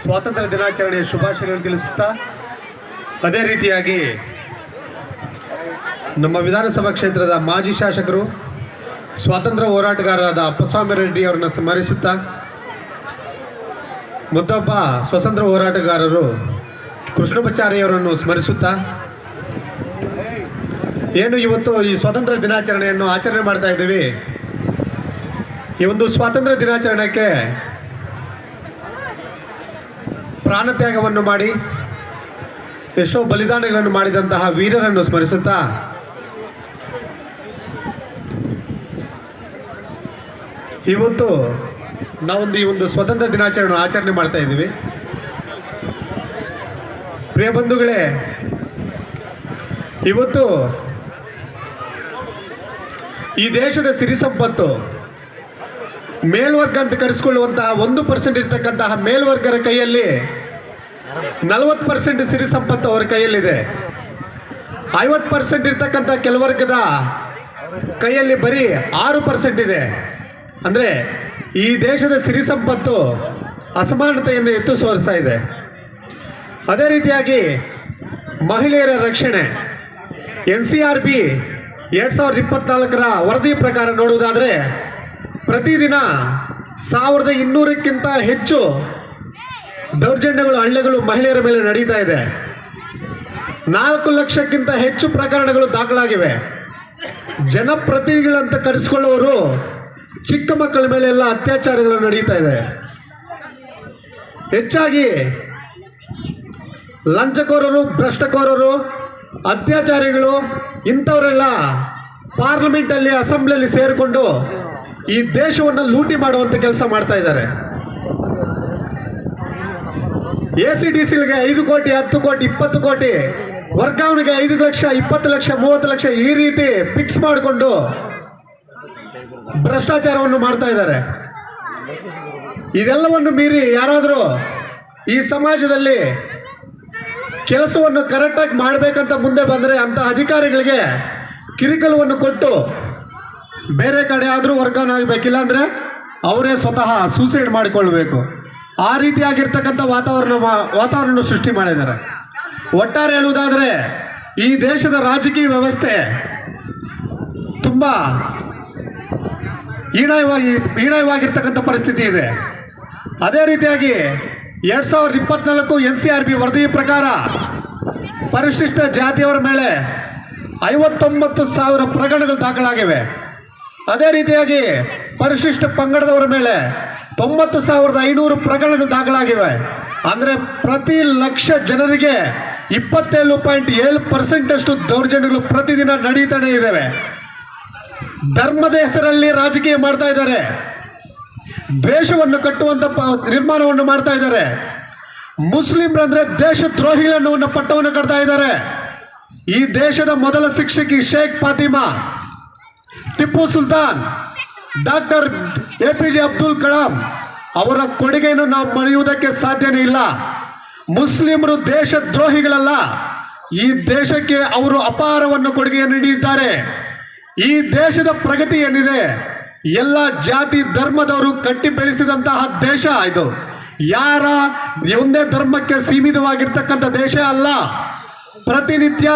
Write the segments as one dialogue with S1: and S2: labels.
S1: ಸ್ವಾತಂತ್ರ್ಯ ದಿನಾಚರಣೆಯ ಶುಭಾಶಯಗಳನ್ನು ತಿಳಿಸುತ್ತಾ ಅದೇ ರೀತಿಯಾಗಿ ನಮ್ಮ ವಿಧಾನಸಭಾ ಕ್ಷೇತ್ರದ ಮಾಜಿ ಶಾಸಕರು ಸ್ವಾತಂತ್ರ್ಯ ಹೋರಾಟಗಾರರಾದ ಅಪ್ಪಸ್ವಾಮಿ ರೆಡ್ಡಿ ಅವರನ್ನು ಸ್ಮರಿಸುತ್ತಾ ಮತ್ತೊಬ್ಬ ಸ್ವಾತಂತ್ರ್ಯ ಹೋರಾಟಗಾರರು ಕೃಷ್ಣಮಾಚಾರ್ಯವರನ್ನು ಸ್ಮರಿಸುತ್ತಾ ಏನು ಇವತ್ತು ಈ ಸ್ವಾತಂತ್ರ್ಯ ದಿನಾಚರಣೆಯನ್ನು ಆಚರಣೆ ಮಾಡ್ತಾ ಇದ್ದೀವಿ. ಈ ಒಂದು ಸ್ವಾತಂತ್ರ್ಯ ದಿನಾಚರಣೆಗೆ ಪ್ರಾಣತ್ಯಾಗವನ್ನು ಮಾಡಿ ಎಷ್ಟೋ ಬಲಿದಾನಗಳನ್ನು ಮಾಡಿದಂತಹ ವೀರರನ್ನು ಸ್ಮರಿಸುತ್ತಾ ಇವತ್ತು ನಾವೊಂದು ಈ ಒಂದು ಸ್ವಾತಂತ್ರ್ಯ ದಿನಾಚರಣೆ ಆಚರಣೆ ಮಾಡ್ತಾ ಇದ್ದೀವಿ. ಪ್ರಿಯ ಬಂಧುಗಳೇ, ಇವತ್ತು ಈ ದೇಶದ ಸಿರಿ ಸಂಪತ್ತು ಮೇಲ್ವರ್ಗ ಅಂತ ಕರೆಸಿಕೊಳ್ಳುವಂತಹ 1% ಇರ್ತಕ್ಕಂತಹ ಮೇಲ್ವರ್ಗರ ಕೈಯಲ್ಲಿ 40% ಸಿರಿ ಸಂಪತ್ತು ಅವರ ಕೈಯಲ್ಲಿದೆ. 50% ಇರ್ತಕ್ಕಂಥ ಕೆಲವರ್ಗದ ಕೈಯಲ್ಲಿ ಬರೀ 6% ಇದೆ. ಅಂದರೆ ಈ ದೇಶದ ಸಿರಿ ಸಂಪತ್ತು ಅಸಮಾನತೆಯನ್ನು ಎತ್ತು ತೋರಿಸ್ತಾ ಇದೆ. ಅದೇ ರೀತಿಯಾಗಿ ಮಹಿಳೆಯರ ರಕ್ಷಣೆ NCRB 2024ರ ವರದಿ ಪ್ರಕಾರ ನೋಡುವುದಾದರೆ ಪ್ರತಿದಿನ 1200ಕ್ಕಿಂತ ಹೆಚ್ಚು ದೌರ್ಜನ್ಯಗಳು ಹಲ್ಲೆಗಳು ಮಹಿಳೆಯರ ಮೇಲೆ ನಡೀತಾ ಇದೆ. 4 ಲಕ್ಷಕ್ಕಿಂತ ಹೆಚ್ಚು ಪ್ರಕರಣಗಳು ದಾಖಲಾಗಿವೆ. ಜನಪ್ರತಿನಿಧಿಗಳಂತ ಕರೆಸಿಕೊಳ್ಳುವವರು ಚಿಕ್ಕ ಮಕ್ಕಳ ಮೇಲೆ ಎಲ್ಲ ಅತ್ಯಾಚಾರಗಳು ನಡೀತಾ ಇದೆ. ಹೆಚ್ಚಾಗಿ ಲಂಚಕೋರರು, ಭ್ರಷ್ಟಕೋರರು, ಅತ್ಯಾಚಾರಿಗಳು ಇಂಥವರೆಲ್ಲ ಪಾರ್ಲಿಮೆಂಟಲ್ಲಿ, ಅಸೆಂಬ್ಲಿಯಲ್ಲಿ ಸೇರಿಕೊಂಡು ಈ ದೇಶವನ್ನು ಲೂಟಿ ಮಾಡುವಂಥ ಕೆಲಸ ಮಾಡ್ತಾ ಇದ್ದಾರೆ. ACDCಗೆ 5 ಕೋಟಿ, 10 ಕೋಟಿ, 20 ಕೋಟಿ ವರ್ಗಾವಣೆಗೆ 5 ಲಕ್ಷ, 20 ಲಕ್ಷ, 30 ಲಕ್ಷ ಈ ರೀತಿ ಫಿಕ್ಸ್ ಮಾಡಿಕೊಂಡು ಭ್ರಷ್ಟಾಚಾರವನ್ನು ಮಾಡ್ತಾ ಇದ್ದಾರೆ. ಇದೆಲ್ಲವನ್ನು ಮೀರಿ ಯಾರಾದರೂ ಈ ಸಮಾಜದಲ್ಲಿ ಕೆಲಸವನ್ನು ಕರೆಕ್ಟಾಗಿ ಮಾಡಬೇಕಂತ ಮುಂದೆ ಬಂದರೆ ಅಂಥ ಅಧಿಕಾರಿಗಳಿಗೆ ಕಿರಿಕಲವನ್ನು ಕೊಟ್ಟು ಬೇರೆ ಕಡೆ ಆದರೂ ವರ್ಗಾವಣೆ ಆಗಬೇಕಿಲ್ಲ ಅಂದರೆ ಅವರೇ ಸ್ವತಃ ಸೂಸೈಡ್ ಮಾಡಿಕೊಳ್ಬೇಕು. ಆ ರೀತಿಯಾಗಿರ್ತಕ್ಕಂಥ ವಾತಾವರಣ ಸೃಷ್ಟಿ ಮಾಡಿದ್ದಾರೆ. ಒಟ್ಟಾರೆ ಹೇಳುವುದಾದರೆ ಈ ದೇಶದ ರಾಜಕೀಯ ವ್ಯವಸ್ಥೆ ತುಂಬ ಹೀನಾಯವಾಗಿರ್ತಕ್ಕಂಥ ಪರಿಸ್ಥಿತಿ ಇದೆ. ಅದೇ ರೀತಿಯಾಗಿ 2024 NCRB ವರದಿ ಪ್ರಕಾರ ಪರಿಶಿಷ್ಟ ಜಾತಿಯವರ ಮೇಲೆ 59,000 ಪ್ರಕರಣಗಳು ದಾಖಲಾಗಿವೆ. ಅದೇ ರೀತಿಯಾಗಿ ಪರಿಶಿಷ್ಟ ಪಂಗಡದವರ ಮೇಲೆ 90,500 ಪ್ರಕರಣಗಳು ದಾಖಲಾಗಿವೆ. ಅಂದರೆ ಪ್ರತಿ ಲಕ್ಷ ಜನರಿಗೆ 27.7% ಅಷ್ಟು ದೌರ್ಜನ್ಯಗಳು ಪ್ರತಿದಿನ ನಡೀತಾನೆ ಇದ್ದಾವೆ. ಧರ್ಮದ ಹೆಸರಲ್ಲಿ ರಾಜಕೀಯ ಮಾಡ್ತಾ ಇದ್ದಾರೆ. ದ್ವೇಷವನ್ನು ಕಟ್ಟುವಂಥ ನಿರ್ಮಾಣವನ್ನು ಮಾಡ್ತಾ ಇದ್ದಾರೆ. ಮುಸ್ಲಿಮರಂದ್ರೆ ದೇಶದ್ರೋಹಿಗಳನ್ನು ಪಟ್ಟವನ್ನು ಕಟ್ತಾ ಇದ್ದಾರೆ. ಈ ದೇಶದ ಮೊದಲ ಶಿಕ್ಷಕಿ ಶೇಖ್ ಫಾತಿಮಾ, ಟಿಪ್ಪು ಸುಲ್ತಾನ್, ಡಾಕ್ಟರ್ APJ ಅಬ್ದುಲ್ ಕಲಾಂ ಅವರ ಕೊಡುಗೆಯನ್ನು ನಾವು ಮರೆಯುವುದಕ್ಕೆ ಸಾಧ್ಯನೇ ಇಲ್ಲ. ಮುಸ್ಲಿಮರು ದೇಶದ್ರೋಹಿಗಳಲ್ಲ. ಈ ದೇಶಕ್ಕೆ ಅವರು ಅಪಾರವನ್ನು ಕೊಡುಗೆಯನ್ನು ನೀಡಿದ್ದಾರೆ. ಈ ದೇಶದ ಪ್ರಗತಿ ಏನಿದೆ ಎಲ್ಲ ಜಾತಿ ಧರ್ಮದವರು ಕಟ್ಟಿ ಬೆಳೆಸಿದಂತಹ ದೇಶ ಇದು. ಯಾರ ಒಂದೇ ಧರ್ಮಕ್ಕೆ ಸೀಮಿತವಾಗಿರ್ತಕ್ಕಂಥ ದೇಶ ಅಲ್ಲ. ಪ್ರತಿನಿತ್ಯ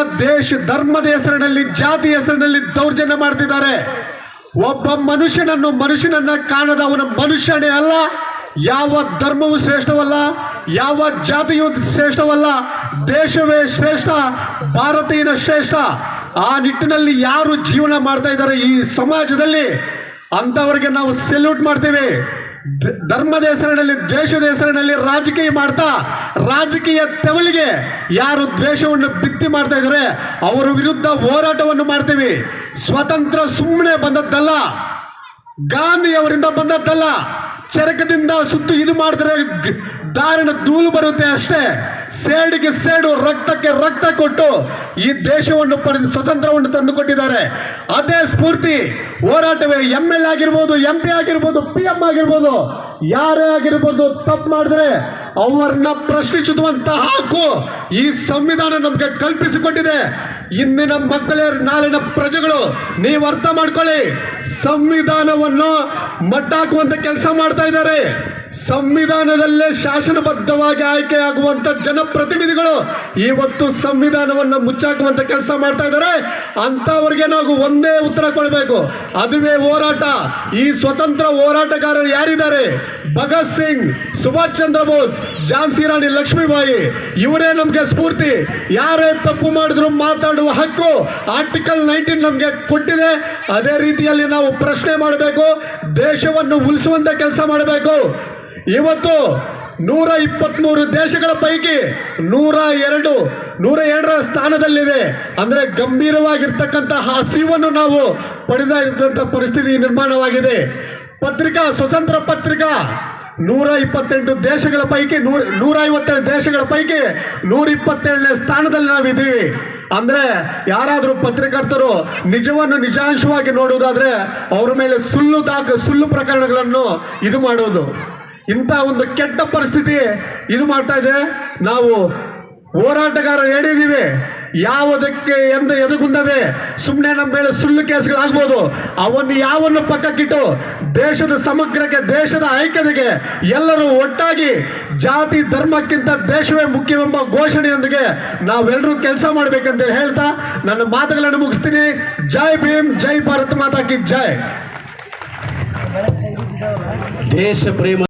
S1: ಧರ್ಮದ ಹೆಸರಿನಲ್ಲಿ, ಜಾತಿ ಹೆಸರಿನಲ್ಲಿ ದೌರ್ಜನ್ಯ ಮಾಡ್ತಿದ್ದಾರೆ. ಒಬ್ಬ ಮನುಷ್ಯನನ್ನ ಕಾಣದ ಅವನ ಮನುಷ್ಯನೇ ಅಲ್ಲ. ಯಾವ ಧರ್ಮವೂ ಶ್ರೇಷ್ಠವಲ್ಲ, ಯಾವ ಜಾತಿಯೂ ಶ್ರೇಷ್ಠವಲ್ಲ. ದೇಶವೇ ಶ್ರೇಷ್ಠ, ಭಾರತೀಯನ ಶ್ರೇಷ್ಠ. ಆ ನಿಟ್ಟಿನಲ್ಲಿ ಯಾರು ಜೀವನ ಮಾಡ್ತಾ ಇದ್ದಾರೆ ಈ ಸಮಾಜದಲ್ಲಿ ಅಂಥವ್ರಿಗೆ ನಾವು ಸೆಲ್ಯೂಟ್ ಮಾಡ್ತೀವಿ. ಧರ್ಮದ ಹೆಸರಿನಲ್ಲಿ, ದೇಶದ ಹೆಸರಿನಲ್ಲಿ ರಾಜಕೀಯ ಮಾಡ್ತಾ ರಾಜಕೀಯ ತೆವಲಿಗೆ ಯಾರು ದ್ವೇಷವನ್ನು ಬಿತ್ತಿ ಮಾಡ್ತಾ ಇದ್ದಾರೆ ಅವರ ವಿರುದ್ಧ ಹೋರಾಟವನ್ನು ಮಾಡ್ತೀವಿ. ಸ್ವತಂತ್ರ ಸುಮ್ಮನೆ ಬಂದದ್ದಲ್ಲ, ಗಾಂಧಿಯವರಿಂದ ಬಂದದ್ದಲ್ಲ. ಚರಕದಿಂದ ಸುತ್ತು ಇದು ಮಾಡಿದ್ರೆ ದಾರಿನ ಧೂಳು ಬರುತ್ತೆ ಅಷ್ಟೇ. ಸೇಡಿಗೆ ಸೇಡು, ರಕ್ತಕ್ಕೆ ರಕ್ತ ಕೊಟ್ಟು ಈ ದೇಶವನ್ನು ಪಡೆದು ಸ್ವತಂತ್ರವನ್ನು ತಂದುಕೊಟ್ಟಿದ್ದಾರೆ. ಅದೇ ಸ್ಫೂರ್ತಿ ಹೋರಾಟವೇ MLA ಆಗಿರ್ಬೋದು, MP ಆಗಿರ್ಬೋದು, PM ಆಗಿರ್ಬೋದು, ಯಾರೇ ಆಗಿರ್ಬೋದು ತಪ್ಪು ಮಾಡಿದ್ರೆ ಅವರನ್ನ ಪ್ರಶ್ನಿಸುವಂತಹ ಹಕ್ಕು ಈ ಸಂವಿಧಾನ ನಮಗೆ ಕಲ್ಪಿಸಿಕೊಟ್ಟಿದೆ. ಇಂದಿನ ಮಕ್ಕಳೇ ನಾಳಿನ ಪ್ರಜೆಗಳು, ನೀವು ಅರ್ಥ ಮಾಡ್ಕೊಳ್ಳಿ. ಸಂವಿಧಾನವನ್ನು ಮಟ್ಟಾಕುವಂತ ಕೆಲಸ ಮಾಡ್ತಾ ಇದ್ದಾರೆ. ಸಂವಿಧಾನದಲ್ಲೇ ಶಾಸನಬದ್ಧವಾಗಿ ಆಯ್ಕೆಯಾಗುವಂತ ಜನಪ್ರತಿನಿಧಿಗಳು ಇವತ್ತು ಸಂವಿಧಾನವನ್ನು ಮುಚ್ಚಾಕುವಂತ ಕೆಲಸ ಮಾಡ್ತಾ ಇದ್ದಾರೆ. ಅಂತವರಿಗೆ ನಾವು ಒಂದೇ ಉತ್ತರ ಕೊಡಬೇಕು, ಅದುವೇ ಹೋರಾಟ. ಈ ಸ್ವತಂತ್ರ ಹೋರಾಟಗಾರರು ಯಾರಿದ್ದಾರೆ? ಭಗತ್ ಸಿಂಗ್, ಸುಭಾಷ್ ಚಂದ್ರ ಬೋಸ್, ಝಾನ್ಸಿ ರಾಣಿ ಲಕ್ಷ್ಮೀಬಾಯಿ, ಇವರೇ ನಮಗೆ ಸ್ಫೂರ್ತಿ. ಯಾರೇ ತಪ್ಪು ಮಾಡಿದ್ರು ಮಾತಾಡುವ ಹಕ್ಕು ಆರ್ಟಿಕಲ್ 19 ನಮಗೆ ಕೊಟ್ಟಿದೆ. ಅದೇ ರೀತಿಯಲ್ಲಿ ನಾವು ಪ್ರಶ್ನೆ ಮಾಡಬೇಕು, ದೇಶವನ್ನು ಉಳಿಸುವಂತ ಕೆಲಸ ಮಾಡಬೇಕು. ಇವತ್ತು 123 ದೇಶಗಳ ಪೈಕಿ 102ರ ಸ್ಥಾನದಲ್ಲಿದೆ. ಅಂದ್ರೆ ಗಂಭೀರವಾಗಿರ್ತಕ್ಕಂತಹ ಹಸಿವನ್ನು ನಾವು ಪಡೆದ ಪರಿಸ್ಥಿತಿ ನಿರ್ಮಾಣವಾಗಿದೆ. ಪತ್ರಿಕಾ ಸ್ವತಂತ್ರ ಪತ್ರಿಕಾ 128 ದೇಶಗಳ ಪೈಕಿ 157 ದೇಶಗಳ ಪೈಕಿ 127ನೇ ಸ್ಥಾನದಲ್ಲಿ ನಾವಿದ್ದೀವಿ. ಅಂದ್ರೆ ಯಾರಾದರೂ ಪತ್ರಕರ್ತರು ನಿಜವನ್ನು ನಿಜಾಂಶವಾಗಿ ನೋಡುವುದಾದ್ರೆ ಅವ್ರ ಮೇಲೆ ಸುಳ್ಳು ಪ್ರಕರಣಗಳನ್ನು ಇದು ಮಾಡೋದು, ಇಂಥ ಒಂದು ಕೆಟ್ಟ ಪರಿಸ್ಥಿತಿ ಇದು ಮಾಡ್ತಾ ಇದೆ. ನಾವು ಹೋರಾಟಗಾರರು ಹೇಳಿದ್ದೀವಿ, ಯಾವುದಕ್ಕೆ ಎಂದು ಎದುಗುಂದದೆ ಸುಮ್ಮನೆ ನಮ್ಮ ಮೇಲೆ ಸುಳ್ಳು ಕೇಸ್ಗಳಾಗ್ಬೋದು, ಯಾವನ್ನು ಪಕ್ಕಕ್ಕಿಟ್ಟು ದೇಶದ ಸಮಗ್ರಕ್ಕೆ, ದೇಶದ ಐಕ್ಯತೆಗೆ ಎಲ್ಲರೂ ಒಟ್ಟಾಗಿ ಜಾತಿ ಧರ್ಮಕ್ಕಿಂತ ದೇಶವೇ ಮುಖ್ಯವೆಂಬ ಘೋಷಣೆಯೊಂದಿಗೆ ನಾವೆಲ್ಲರೂ ಕೆಲಸ ಮಾಡಬೇಕಂತ ಹೇಳ್ತಾ ನನ್ನ ಮಾತುಗಳನ್ನು ಮುಗಿಸ್ತೀನಿ. ಜೈ ಭೀಮ್, ಜೈ ಭಾರತ್ ಮಾತಾ ಕಿ ಜೈ.
S2: ದೇಶ ಪ್ರೇಮ